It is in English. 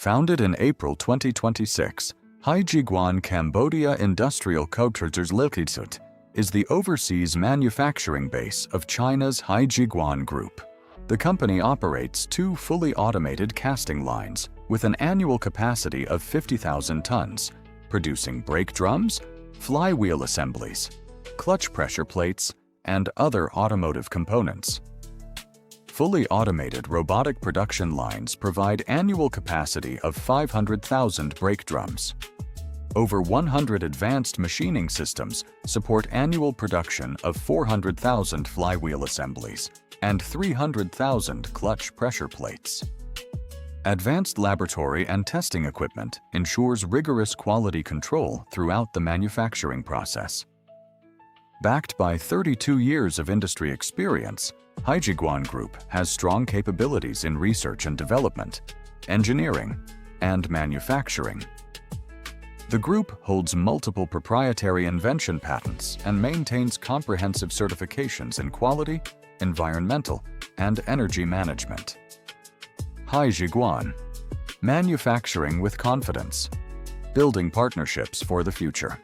Founded in April 2026, Haizhiguan Cambodia Industrial Co is the overseas manufacturing base of China's Haizhiguan Group. The company operates 2 fully automated casting lines with an annual capacity of 50,000 tons, producing brake drums, flywheel assemblies, clutch pressure plates, and other automotive components. Fully automated robotic production lines provide annual capacity of 500,000 brake drums. Over 100 advanced machining systems support annual production of 400,000 flywheel assemblies and 300,000 clutch pressure plates. Advanced laboratory and testing equipment ensures rigorous quality control throughout the manufacturing process. Backed by 32 years of industry experience, Haizhiguan Group has strong capabilities in research and development, engineering, and manufacturing. The group holds multiple proprietary invention patents and maintains comprehensive certifications in quality, environmental, and energy management. Haizhiguan, manufacturing with confidence, building partnerships for the future.